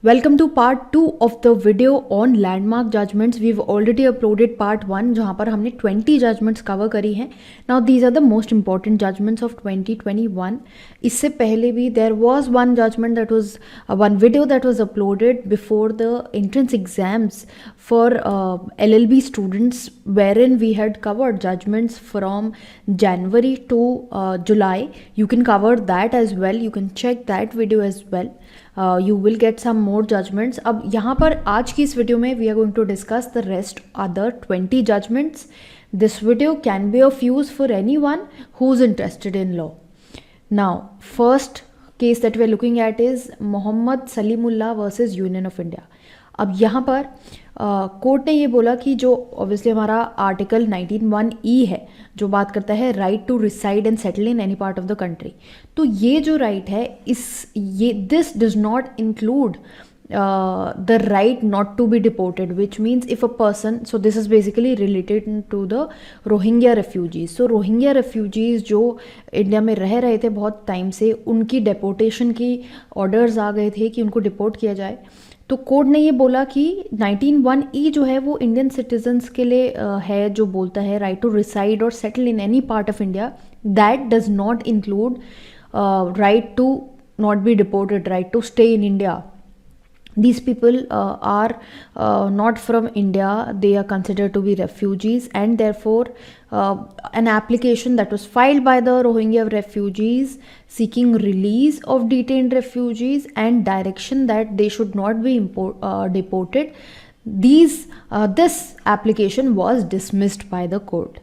Welcome to part 2 of the video on landmark judgments. We've already uploaded part 1 जहाँ पर हमने 20 judgments cover करी हैं. Now these are the most important judgments of 2021. इससे पहले भी there was one judgment that was one video that was uploaded before the entrance exams for LLB students, wherein we had covered judgments from January to July. You can cover that as well. You can check that video as well. You will get some more judgments. अब यहाँ पर आज की इस video में we are going to discuss the rest other 20 judgments. This video can be of use for anyone who's interested in law. Now, first case that we are looking at is Mohammad Salimullah versus Union of India. अब यहाँ पर court ने ये बोला कि जो obviously हमारा article 19(1)(e है जो बात करता है right to reside and settle in any part of the country, तो ये जो राइट है this does not include the right not to be deported, which means if a person, so this is basically related to the Rohingya refugees. So Rohingya refugees जो India में रह रहे थे बहुत टाइम से, उनकी डिपोर्टेशन की ऑर्डर्स आ गए थे कि उनको डिपोर्ट किया जाए. तो कोर्ट ने ये बोला कि 19(1)(e जो है वो इंडियन सिटीजन्स के लिए है, जो बोलता है राइट टू रिसाइड और settle in any part of India. That does not include right to not be deported, right to stay in India. These people are not from India. They are considered to be refugees, and therefore an application that was filed by the Rohingya refugees seeking release of detained refugees and direction that they should not be deported, this application was dismissed by the court.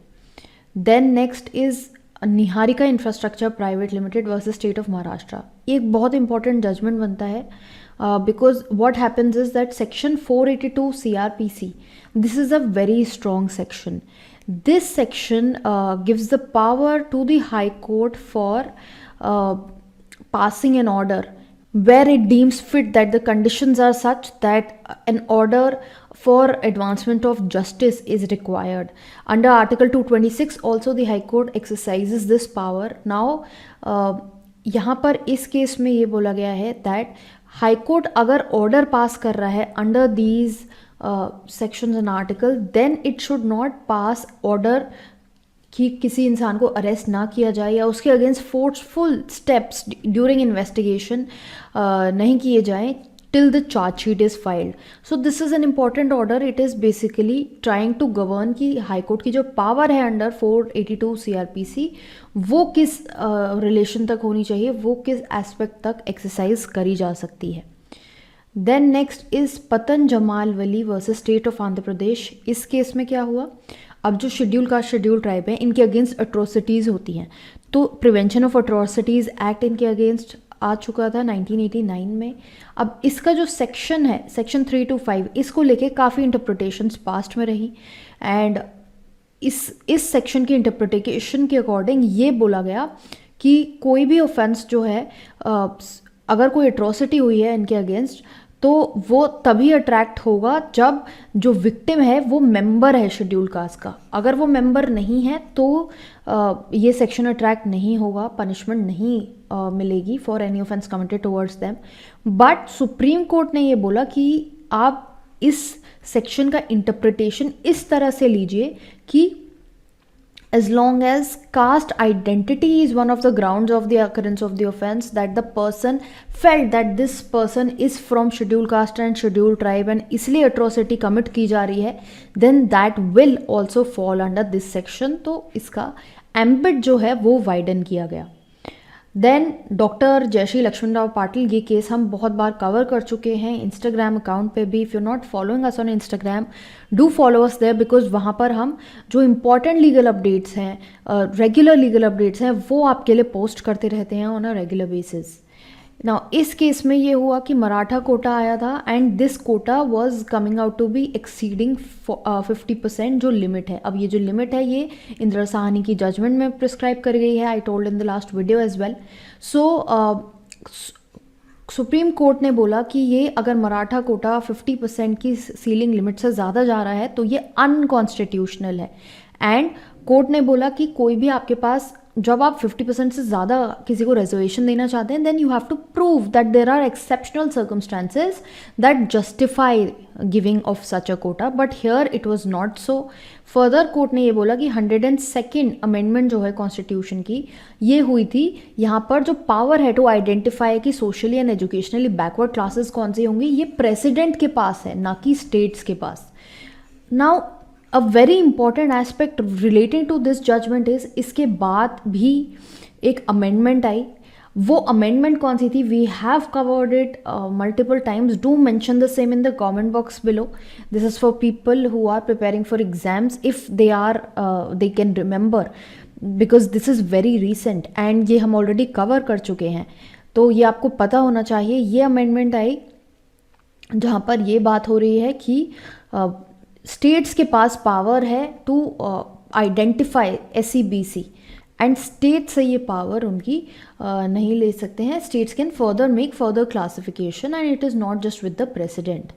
Then next is Niharika infrastructure private limited versus state of Maharashtra. ये एक बहुत important judgement बनता है because what happens is that section 482 CRPC, this is a very strong section. This section gives the power to the High Court for passing an order where it deems fit that the conditions are such that an order for advancement of justice is required. Under Article 226 also the High Court exercises this power. Now यहाँ पर इस case में ये बोला गया है that high court अगर order pass कर रहा है under these sections and article, then it should not pass order कि किसी इंसान को अरेस्ट ना किया जाए या उसके against forceful steps during investigation नहीं किए जाएं till the charge sheet is filed. So this is an important order. It is basically trying to govern कि हाई कोर्ट की जो पावर है अंडर 482 CRPC वो किस रिलेशन तक होनी चाहिए, वो किस एस्पेक्ट तक एक्सरसाइज करी जा सकती है. देन नेक्स्ट इज पतन जमाल वली versus state of Andhra Pradesh. इस केस में क्या हुआ, अब जो शेड्यूल कास्ट शेड्यूल ट्राइब है इनके अगेंस्ट अट्रोसिटीज़ होती हैं, तो प्रिवेंशन ऑफ अट्रोसिटीज़ एक्ट इनके अगेंस्ट आ चुका था 1989 में. अब इसका जो सेक्शन है सेक्शन 325, इसको लेके काफ़ी इंटरप्रिटेशंस पास्ट में रही, एंड इस सेक्शन की इंटरप्रिटेशन के अकॉर्डिंग ये बोला गया कि कोई भी ऑफेंस जो है अगर कोई एट्रोसिटी हुई है इनके अगेंस्ट तो वो तभी अट्रैक्ट होगा जब जो विक्टिम है वो मेंबर है शेड्यूल कास्ट का. अगर वो मेंबर नहीं है तो ये सेक्शन अट्रैक्ट नहीं होगा, पनिशमेंट नहीं मिलेगी for any offence committed towards them. But supreme Court ने ये बोला कि आप इस सेक्शन का इंटरप्रिटेशन इस तरह से लीजिए कि as long as caste identity is one of the grounds of the occurrence of the offense, that the person felt that this person is from scheduled caste and scheduled tribe and इसलिए atrocity commit की जा रही है, then that will also fall under this section. तो इसका ambit जो है वो widen किया गया. देन डॉक्टर जयश्री लक्ष्मण राव पाटिल, ये केस हम बहुत बार कवर कर चुके हैं इंस्टाग्राम अकाउंट पे भी. If you not following us on Instagram, do follow us there, because वहाँ पर हम जो इम्पॉर्टेंट लीगल अपडेट्स हैं, रेगुलर लीगल अपडेट्स हैं, वो आपके लिए पोस्ट करते रहते हैं on a regular basis. Now इस केस में ये हुआ कि मराठा कोटा आया था and this quota was coming out to be exceeding 50% जो लिमिट है. अब ये जो लिमिट है ये इंदिरा साहनी की जजमेंट में प्रिस्क्राइब कर गई है. I told in the last video as well. So Supreme Court ने बोला कि ये अगर मराठा कोटा 50% की सीलिंग लिमिट से ज़्यादा जा रहा है तो ये अनकॉन्स्टिट्यूशनल है. एंड कोर्ट ने बोला कि कोई भी आपके पास जब आप 50% से ज़्यादा किसी को रिजर्वेशन देना चाहते हैं, then you have to prove that there are exceptional circumstances that justify giving of such a quota, but here it was not so. Further court ने ये बोला कि 102nd अमेंडमेंट जो है कॉन्स्टिट्यूशन की, ये हुई थी, यहाँ पर जो पावर है टू आइडेंटिफाई कि socially and educationally backward classes कौन सी होंगी, ये प्रेसिडेंट के पास है, ना कि स्टेट्स के पास। Now a very important aspect relating to this judgement is, इसके बाद भी एक अमेंडमेंट आई। वो अमेंडमेंट कौन सी थी? We have covered it multiple times, do mention the same in the comment box below. This is for people who are preparing for exams, if they can remember, because this is very recent and ये हम already cover कर चुके हैं, तो ये आपको पता होना चाहिए। ये अमेंडमेंट आई जहाँ पर ये बात हो रही है कि स्टेट्स के पास पावर है to identify SEBC, and state से ये पावर उनकी नहीं ले सकते हैं। States can further make further classification and it is not just with the president.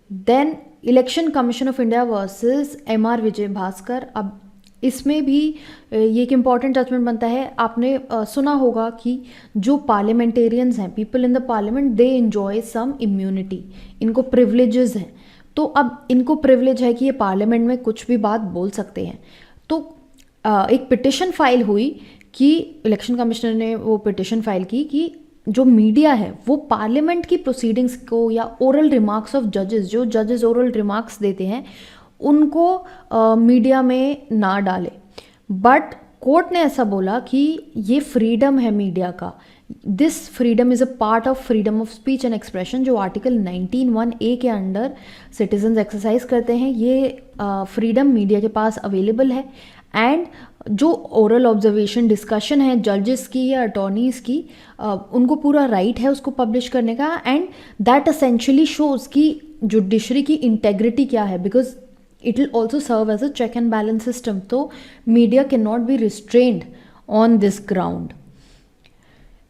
Then Election Commission of India versus MR Vijay Bhaskar. अब इसमें भी ये एक इम्पॉर्टेंट जजमेंट बनता है। आपने सुना होगा कि जो पार्लियामेंटेरियंस हैं, people in the parliament, they enjoy some immunity, इनको प्रिविलेजेस हैं। तो अब इनको प्रिविलेज है कि ये पार्लियामेंट में कुछ भी बात बोल सकते हैं। तो एक पिटिशन फाइल हुई कि इलेक्शन कमिश्नर ने वो पिटिशन फाइल की कि जो मीडिया है वो पार्लियामेंट की प्रोसीडिंग्स को या ओरल रिमार्क्स ऑफ जजेस, जो जजेस ओरल रिमार्क्स देते हैं, उनको मीडिया में ना डाले। बट कोर्ट ने ऐसा बोला कि ये फ्रीडम है मीडिया का, this freedom is a part of freedom of speech and expression, जो आर्टिकल 19(1)(a) के अंडर सिटीजन्स एक्सरसाइज करते हैं। ये फ्रीडम मीडिया के पास अवेलेबल है, एंड जो ओरल ऑब्जर्वेशन डिस्कशन है जजेस की या अटॉर्नीज़ की, उनको पूरा राइट है उसको पब्लिश करने का, एंड दैट एसेंशियली शोज़ कि जुडिशरी की इंटेग्रिटी क्या है, because it will also serve as a check and balance system. तो media cannot be restrained on this ground.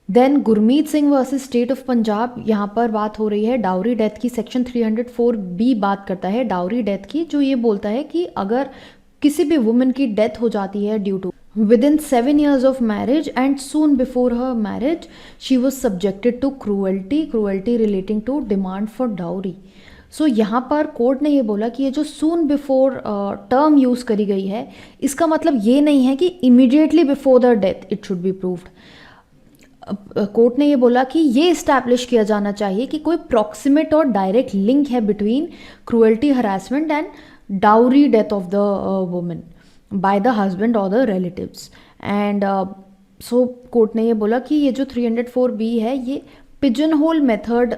Then Gurmeet Singh versus state of Punjab, यहाँ पर बात हो रही है डाउरी डेथ की। सेक्शन 304B बात करता है डाउरी डेथ की, जो ये बोलता है कि अगर किसी भी वुमेन की डेथ हो जाती है due to within 7 years of marriage and soon before her marriage she was subjected to cruelty relating to demand for dowry. सो यहाँ पर कोर्ट ने ये बोला कि ये जो सून बिफोर टर्म यूज़ करी गई है, इसका मतलब ये नहीं है कि immediately before the death it should be proved. Court ने ये बोला कि ये इस्टेब्लिश किया जाना चाहिए कि कोई प्रॉक्सिमेट और डायरेक्ट लिंक है between cruelty, harassment and dowry death of the women by the husband और the relatives. And so court ने ये बोला कि ये जो 304B है, ये पिजन होल मेथड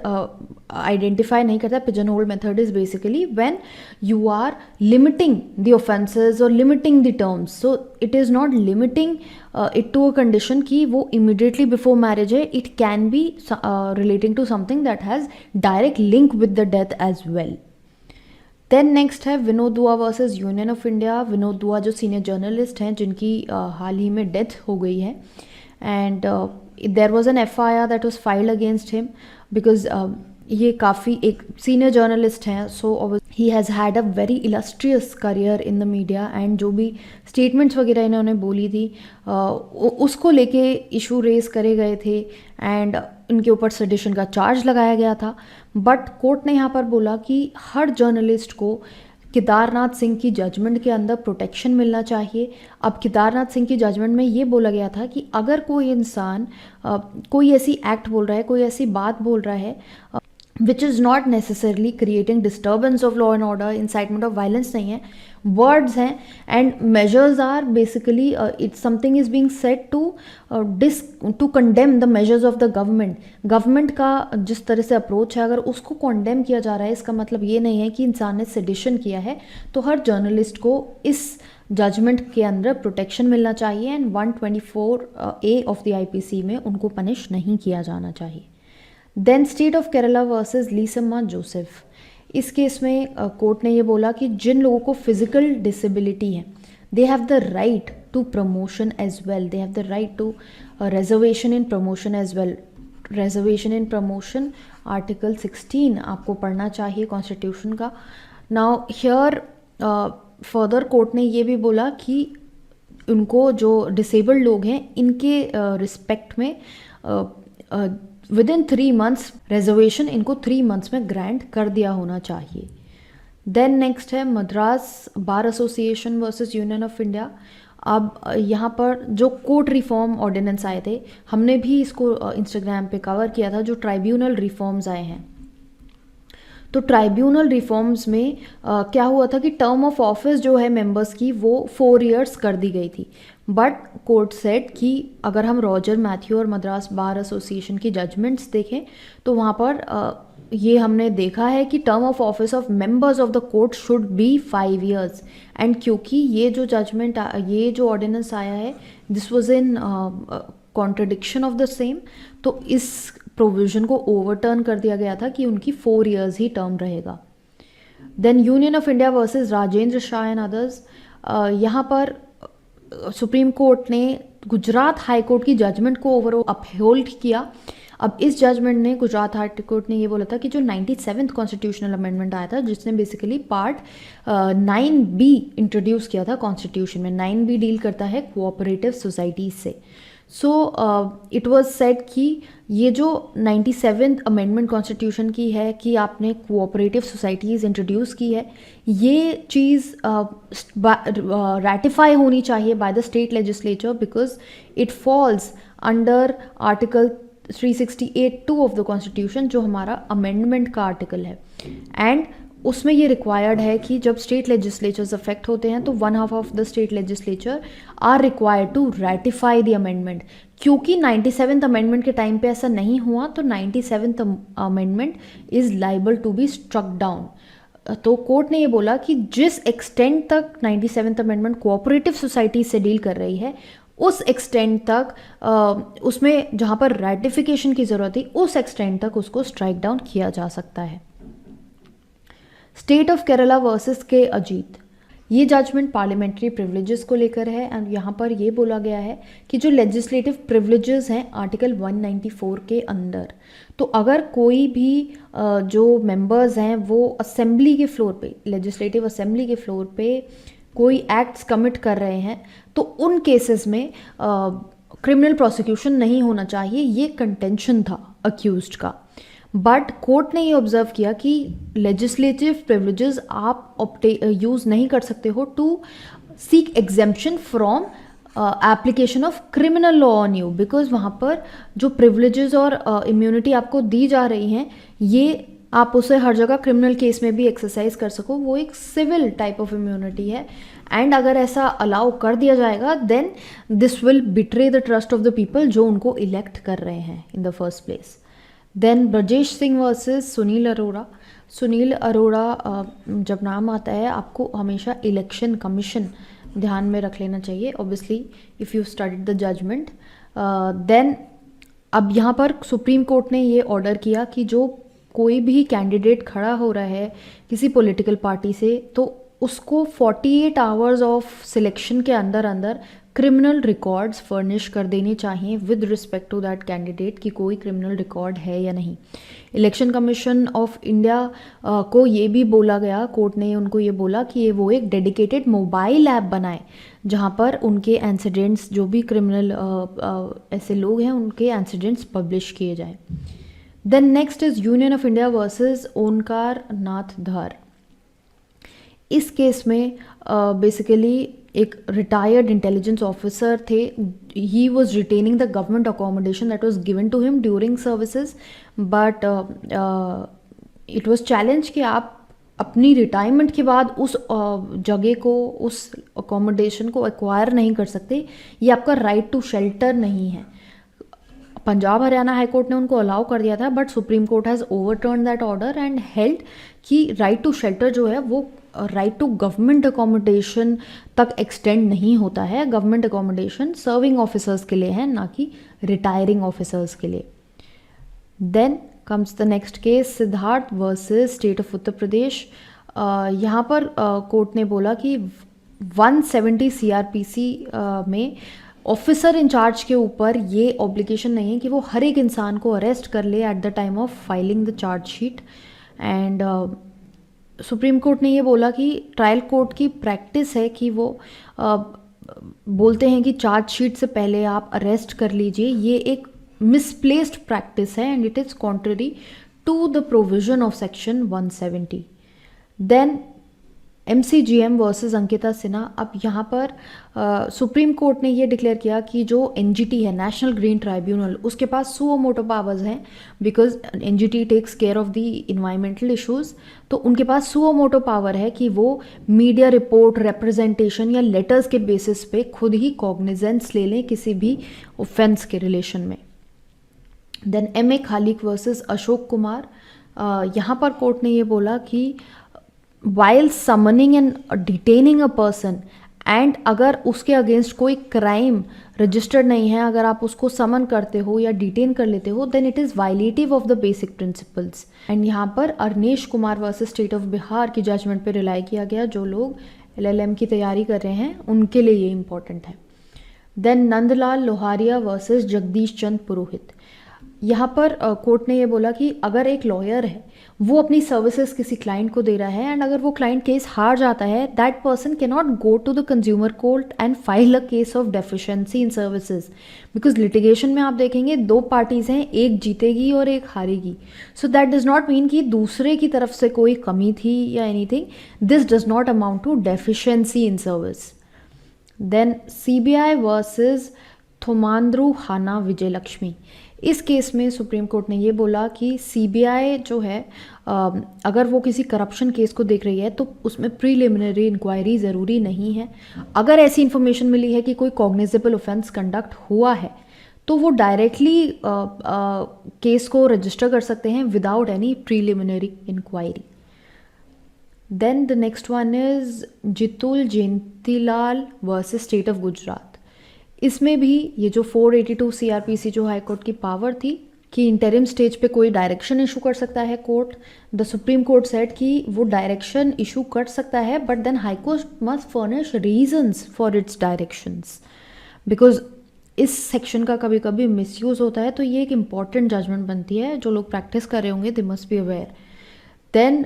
आइडेंटिफाई नहीं करता। Pigeon hole method is basically when you are limiting the offences और limiting the terms, so it is not limiting it to a condition कि वो इमीडिएटली बिफोर मैरिज है, it can be relating to something that has direct link with the death as well. Then next है Vinod Dua versus Union of India. Vinod Dua जो senior journalist हैं, जिनकी हाल ही में death हो गई है, and there was an FIR that was filed against him because ये काफ़ी एक सीनियर जर्नलिस्ट हैं, so he has had a very illustrious career in the media, and जो भी स्टेटमेंट्स वगैरह इन्होंने बोली थी उसको लेके इशू रेज करे गए थे, एंड इनके ऊपर सेडिशन का चार्ज लगाया गया था। बट कोर्ट ने यहाँ पर बोला कि हर जर्नलिस्ट को केदारनाथ सिंह की जजमेंट के अंदर प्रोटेक्शन मिलना चाहिए। अब केदारनाथ सिंह की जजमेंट में ये बोला गया था कि अगर कोई इंसान कोई ऐसी एक्ट बोल रहा है, कोई ऐसी बात बोल रहा है which is not necessarily creating disturbance of law and order, incitement of violence नहीं है, वर्ड्स हैं, and measures are basically it's something is being said to condemn the measures of the government. Government का जिस तरह से approach है, अगर उसको कंडेम किया जा रहा है, इसका मतलब ये नहीं है कि इंसान ने सेडिशन किया है। तो हर जर्नलिस्ट को इस जजमेंट के अंदर प्रोटेक्शन मिलना चाहिए, and 124A of the IPC में उनको पनिश नहीं किया जाना चाहिए। Then state of Kerala versus Leesamma Joseph. इस केस में कोर्ट ने ये बोला कि जिन लोगों को फिजिकल डिसेबिलिटी है, they have the right to promotion as well, they have the right to reservation in promotion as well. Reservation in promotion article 16 आपको पढ़ना चाहिए कॉन्स्टिट्यूशन का। नाउ हियर फर्दर कोर्ट ने ये भी बोला कि उनको जो डिसेबल्ड लोग हैं इनके रिस्पेक्ट में विद इन 3 मंथ्स रिजर्वेशन इनको 3 मंथ्स में ग्रांट कर दिया होना चाहिए। देन नेक्स्ट है Madras bar association versus Union of India. अब यहाँ पर जो कोर्ट रिफॉर्म ऑर्डिनेंस आए थे, हमने भी इसको इंस्टाग्राम पे कवर किया था, जो ट्राइब्यूनल रिफॉर्म्स आए हैं। तो ट्राइब्यूनल रिफॉर्म्स में क्या हुआ था कि टर्म ऑफ ऑफिस जो है मेंबर्स की वो 4 इयर्स कर दी गई थी। बट कोर्ट सेट कि अगर हम रॉजर मैथ्यू और मद्रास बार एसोसिएशन की जजमेंट्स देखें तो वहाँ पर ये हमने देखा है कि term of office of members of the court should be 5 years. And क्योंकि ये जो जजमेंट ये जो ऑर्डिनेंस आया है this was in contradiction of the same, तो इस प्रोविजन को ओवरटर्न कर दिया गया था कि उनकी 4 इयर्स ही टर्म रहेगा। Then Union of India versus Rajendra Shah and others, यहाँ पर सुप्रीम कोर्ट ने गुजरात हाई कोर्ट की जजमेंट को ओवरऑल अपहोल्ड किया। अब इस जजमेंट ने गुजरात हाई कोर्ट ने ये बोला था कि जो 97th कॉन्स्टिट्यूशनल अमेंडमेंट आया था जिसने बेसिकली पार्ट 9B इंट्रोड्यूस किया था कॉन्स्टिट्यूशन में, 9B डील करता है कोऑपरेटिव सोसाइटीज से। सो इट वाज सेड कि ये जो 97th अमेंडमेंट कॉन्स्टिट्यूशन की है कि आपने कोऑपरेटिव सोसाइटीज़ इंट्रोड्यूस की है, ये चीज़ रैटिफाई होनी चाहिए bye the state legislature because it falls under article 368(2) of the constitution, जो हमारा अमेंडमेंट का आर्टिकल है। एंड उसमें ये रिक्वायर्ड है कि जब स्टेट लेजिस्लेचर्स अफेक्ट होते हैं तो 1/2 of the state legislature are required to ratify the amendment. क्योंकि 97th अमेंडमेंट के टाइम पे ऐसा नहीं हुआ तो 97th amendment is liable to be struck down. तो कोर्ट ने ये बोला कि जिस एक्सटेंट तक 97th अमेंडमेंट कोऑपरेटिव सोसाइटी से डील कर रही है उस एक्सटेंट तक उसमें जहाँ पर रैटिफिकेशन की ज़रूरत थी उस एक्सटेंट तक उसको स्ट्राइक डाउन किया जा सकता है। स्टेट ऑफ केरला वर्सेस के अजीत, ये जजमेंट पार्लियामेंट्री प्रिविलेजेस को लेकर है। एंड यहाँ पर ये बोला गया है कि जो लेजिस्लेटिव प्रिविलेजेस हैं आर्टिकल 194 के अंदर, तो अगर कोई भी जो मेंबर्स हैं वो असेंबली के फ्लोर पे, लेजिस्लेटिव असेंबली के फ्लोर पे कोई एक्ट्स कमिट कर रहे हैं तो उन केसेस में क्रिमिनल प्रोसिक्यूशन नहीं होना चाहिए, ये कंटेंशन था अक्यूज्ड का। बट कोर्ट ने ये ऑब्जर्व किया कि लेजिस्लेटिव प्रिविलेजेस आप यूज़ नहीं कर सकते हो to seek exemption from application of criminal law on you, because वहाँ पर जो प्रिविलेजेस और इम्यूनिटी आपको दी जा रही हैं ये आप उसे हर जगह क्रिमिनल केस में भी एक्सरसाइज कर सको, वो एक सिविल टाइप ऑफ इम्यूनिटी है। एंड अगर ऐसा अलाउ कर दिया जाएगा then this will betray the trust of the people जो उनको इलेक्ट कर रहे हैं in the first place. Then Brajesh Singh versus Sunil Arora. Sunil Arora जब नाम आता है आपको हमेशा इलेक्शन कमीशन ध्यान में रख लेना चाहिए, obviously if you studied the judgement. Then अब यहाँ पर सुप्रीम कोर्ट ने ये ऑर्डर किया कि जो कोई भी कैंडिडेट खड़ा हो रहा है किसी पॉलिटिकल पार्टी से तो उसको 48 आवर्स ऑफ सिलेक्शन के अंदर अंदर क्रिमिनल रिकॉर्ड्स फर्निश कर देने चाहिए with respect to that candidate कि कोई क्रिमिनल रिकॉर्ड है या नहीं। इलेक्शन कमीशन ऑफ इंडिया को ये भी बोला गया, कोर्ट ने उनको ये बोला कि ये वो एक डेडिकेटेड मोबाइल ऐप बनाए जहाँ पर उनके इंसिडेंट्स, जो भी क्रिमिनल ऐसे लोग हैं उनके इंसिडेंट्स पब्लिश किए जाए। Then next is union of India versus Omkar Nath Dhar. इस केस में बेसिकली एक रिटायर्ड इंटेलिजेंस ऑफिसर थे, he was retaining the government accommodation that was given to him during services, but it was challenge कि आप अपनी retirement के बाद उस जगह को, उस अकोमोडेशन को एक्वायर नहीं कर सकते, ये आपका राइट टू शेल्टर नहीं है। पंजाब हरियाणा हाई कोर्ट ने उनको अलाउ कर दिया था but supreme court has overturn that order and held कि राइट टू शेल्टर जो है वो राइट टू गवर्नमेंट अकोमोडेशन तक एक्सटेंड नहीं होता है। गवर्नमेंट अकोमोडेशन सर्विंग ऑफिसर्स के लिए है, ना कि रिटायरिंग ऑफिसर्स के लिए। Then comes the next case Siddharth versus state of Uttar Pradesh. यहाँ पर कोर्ट ने बोला कि 170 CRPC में ऑफिसर इंचार्ज के ऊपर ये ऑब्लिगेशन नहीं है कि वो हर एक इंसान को अरेस्ट कर ले at the time of filing the chargesheet. And supreme Court ने ये बोला कि ट्रायल कोर्ट की प्रैक्टिस है कि वो बोलते हैं कि चार्जशीट से पहले आप अरेस्ट कर लीजिए, ये एक मिसप्लेस्ड प्रैक्टिस है and it is contrary to the provision of section 170। Then MCGM versus Ankita Sinha. अब यहाँ पर सुप्रीम कोर्ट ने ये डिक्लेयर किया कि जो NGT है, नेशनल ग्रीन ट्राइब्यूनल, उसके पास सुओ मोटो पावर्स हैं, because NGT takes care of the environmental issues. तो उनके पास सुओ मोटो पावर है कि वो मीडिया रिपोर्ट, रिप्रेजेंटेशन या लेटर्स के बेसिस पे खुद ही कॉग्निजेंस ले लें किसी भी ऑफेंस के रिलेशन में। Then MA Khaliq versus Ashok Kumar. यहाँ पर कोर्ट ने ये बोला कि while summoning and detaining a person, and अगर उसके अगेंस्ट कोई क्राइम रजिस्टर्ड नहीं है, अगर आप उसको समन करते हो या डिटेन कर लेते हो, then it is violative of the basic principles. And यहाँ पर Arnesh Kumar versus state of Bihar की जजमेंट पे रिलाई किया गया। जो लोग LLM की तैयारी कर रहे हैं उनके लिए ये इंपॉर्टेंट है। देन नंदलाल लोहारिया वर्सेस जगदीश चंद पुरोहित। यहाँ पर कोर्ट ने ये बोला कि अगर एक लॉयर है, वो अपनी सर्विसेज किसी क्लाइंट को दे रहा है एंड अगर वो क्लाइंट केस हार जाता है, that person can not go to the consumer court and file a case of deficiency in services, because litigation में आप देखेंगे 2 पार्टीज हैं, एक जीतेगी और एक हारेगी। So that does not mean कि दूसरे की तरफ से कोई कमी थी या anything. This does not amount to deficiency in service. Then CBI versus Thommandru Hannah Vijayalakshmi. इस केस में सुप्रीम कोर्ट ने ये बोला कि CBI जो है, अगर वो किसी करप्शन केस को देख रही है तो उसमें प्रीलिमिनरी इंक्वायरी ज़रूरी नहीं है। अगर ऐसी इन्फॉर्मेशन मिली है कि कोई कॉग्निजेबल ऑफेंस कंडक्ट हुआ है तो वो डायरेक्टली केस को रजिस्टर कर सकते हैं without any preliminary inquiry. Then the next one is Jitul Jayantilal versus state of Gujarat. इसमें भी ये जो 482 CRPC जो हाई कोर्ट की पावर थी कि इंटरिम स्टेज पे कोई डायरेक्शन इशू कर सकता है court, the Supreme Court said कि वो डायरेक्शन इशू कर सकता है, but then high court must furnish reasons for its directions, because इस सेक्शन का कभी कभी मिसयूज होता है। तो ये एक इंपॉर्टेंट जजमेंट बनती है, जो लोग प्रैक्टिस कर रहे होंगे they must be aware. Then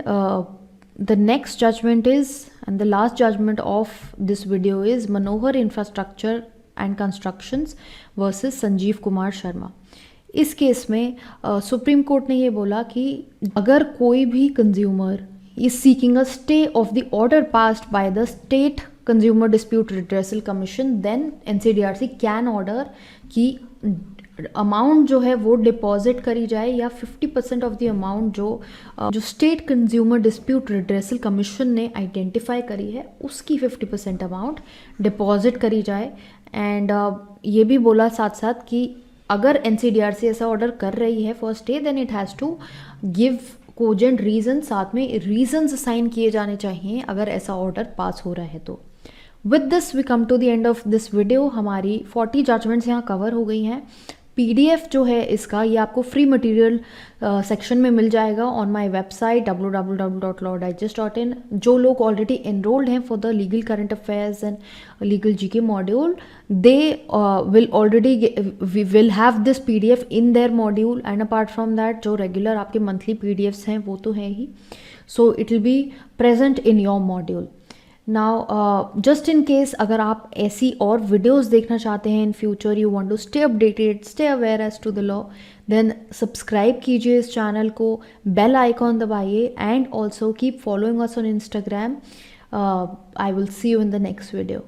the next judgement is and the last judgement of this video is Manohar Infrastructure and Constructions versus Sanjeev Kumar Sharma. इस केस में सुप्रीम कोर्ट ने ये बोला कि अगर कोई भी consumer is seeking a stay of the order passed by the state consumer dispute redressal commission, then NCDRC can order कि अमाउंट जो है वो डिपॉजिट करी जाए या 50% ऑफ द अमाउंट जो state consumer dispute redressal commission ने आइडेंटिफाई करी है उसकी 50% अमाउंट डिपॉजिट करी जाए। एंड ये भी बोला साथ साथ कि अगर NCDRC ऐसा ऑर्डर कर रही है for stay, then it has to give cogent reason, साथ में रीजंस असाइन किए जाने चाहिए अगर ऐसा ऑर्डर पास हो रहा है तो। With this we come to the end of this video. हमारी 40 जजमेंट्स यहाँ कवर हो गई हैं। PDF जो है इसका, ये आपको फ्री मटेरियल सेक्शन में मिल जाएगा ऑन माय वेबसाइट www.lawdigest.in। जो लोग ऑलरेडी एनरोल्ड हैं for the legal current affairs and legal GK module, they will already we will have this PDF in their module. And apart from that जो regular आपके monthly PDFs हैं वो तो है ही, so it will be present in your module. Now just in case अगर आप ऐसी और वीडियोस देखना चाहते हैं in future, you want to stay updated, stay aware as to the law, then subscribe कीजिए इस चैनल को, बेल आइकॉन दबाइए and also keep following us on Instagram। I will see you in the next video.